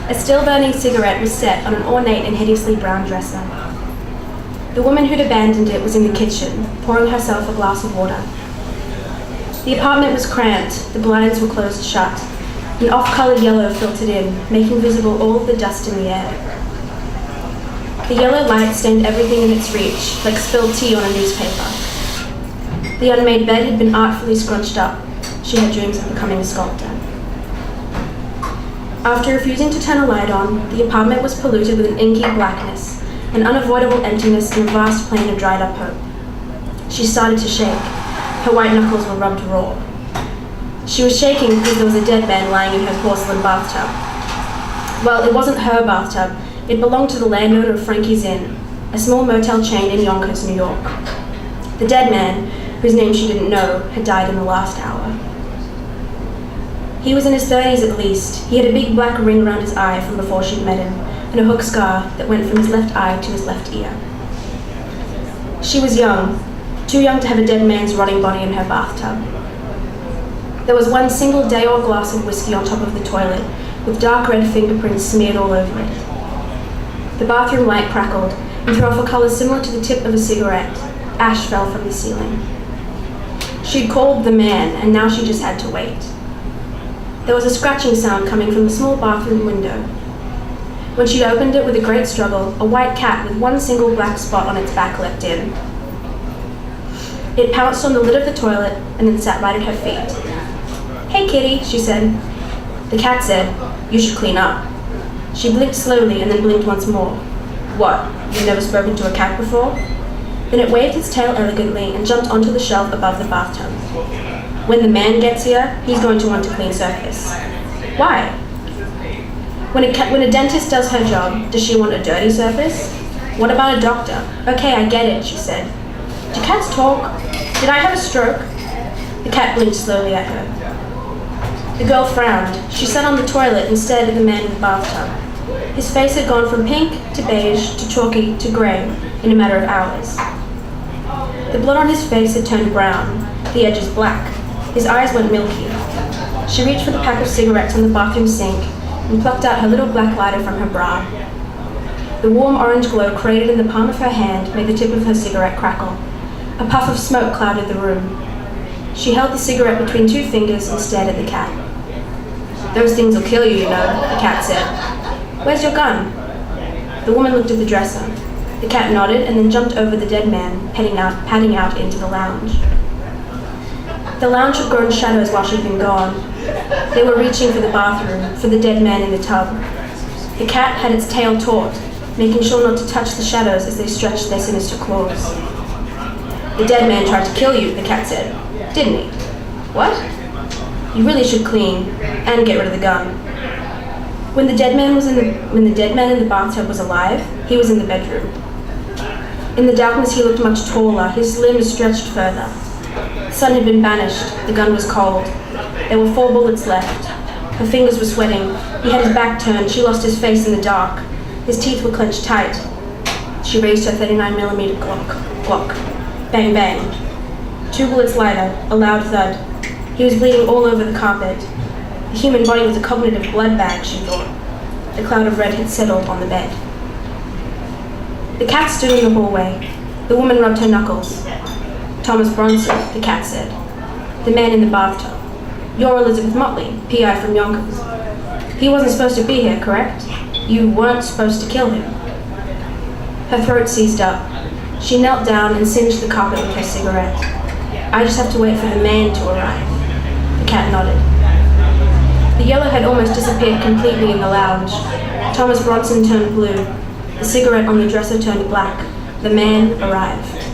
A still-burning cigarette was set on an ornate and hideously brown dresser. The woman who'd abandoned it was in the kitchen, pouring herself a glass of water. The apartment was cramped, the blinds were closed shut. An off-coloured yellow filtered in, making visible all of the dust in the air. The yellow light stained everything in its reach, like spilled tea on a newspaper. The unmade bed had been artfully scrunched up. She had dreams of becoming a sculptor. After refusing to turn a light on, the apartment was polluted with an inky blackness, an unavoidable emptiness and a vast plain of dried up hope. She started to shake. Her white knuckles were rubbed raw. She was shaking because there was a dead man lying in her porcelain bathtub. Well, it wasn't her bathtub. It belonged to the landowner of Frankie's Inn, a small motel chain in Yonkers, New York. The dead man, whose name she didn't know, had died in the last hour. He was in his 30s at least. He had a big black ring around his eye from before she'd met him, and a hook scar that went from his left eye to his left ear. She was young, too young to have a dead man's rotting body in her bathtub. There was one single day-old glass of whiskey on top of the toilet, with dark red fingerprints smeared all over it. The bathroom light crackled and threw off a colour similar to the tip of a cigarette. Ash fell from the ceiling. She'd called the man, and now she just had to wait. There was a scratching sound coming from the small bathroom window. When she'd opened it with a great struggle, a white cat with one single black spot on its back leapt in. It pounced on the lid of the toilet and then sat right at her feet. "Hey, kitty," she said. The cat said, "You should clean up." She blinked slowly and then blinked once more. "What, you've never spoken to a cat before?" Then it waved its tail elegantly and jumped onto the shelf above the bathtub. "When the man gets here, he's going to want a clean surface." "Why?" When a dentist does her job, does she want a dirty surface? What about a doctor? "Okay, I get it," she said. "Do cats talk? Did I have a stroke?" The cat blinked slowly at her. The girl frowned. She sat on the toilet and stared at the man in the bathtub. His face had gone from pink to beige to chalky to grey in a matter of hours. The blood on his face had turned brown, the edges black. His eyes went milky. She reached for the pack of cigarettes on the bathroom sink and plucked out her little black lighter from her bra. The warm orange glow created in the palm of her hand made the tip of her cigarette crackle. A puff of smoke clouded the room. She held the cigarette between two fingers and stared at the cat. "Those things will kill you, you know," the cat said. "Where's your gun?" The woman looked at the dresser. The cat nodded and then jumped over the dead man, padding out into the lounge. The lounge had grown shadows while she'd been gone. They were reaching for the bathroom, for the dead man in the tub. The cat had its tail taut, making sure not to touch the shadows as they stretched their sinister claws. "The dead man tried to kill you," the cat said. "Didn't he?" "What?" "You really should clean and get rid of the gun." When the dead man in the bathtub was alive, he was in the bedroom. In the darkness he looked much taller, his limbs stretched further. The sun had been banished, the gun was cold. There were 4 bullets left. Her fingers were sweating. He had his back turned, she lost his face in the dark. His teeth were clenched tight. She raised her 39mm Glock. Bang, bang. 2 bullets lighter, a loud thud. He was bleeding all over the carpet. The human body was a cognitive blood bag, she thought. The cloud of red had settled on the bed. The cat stood in the hallway. The woman rubbed her knuckles. "Thomas Bronson," the cat said. "The man in the bathtub. You're Elizabeth Motley, PI from Yonkers. He wasn't supposed to be here, correct? You weren't supposed to kill him." Her throat seized up. She knelt down and singed the carpet with her cigarette. "I just have to wait for the man to arrive." The cat nodded. The yellow had almost disappeared completely in the lounge. Thomas Bronson turned blue. The cigarette on the dresser turned black. The man arrived.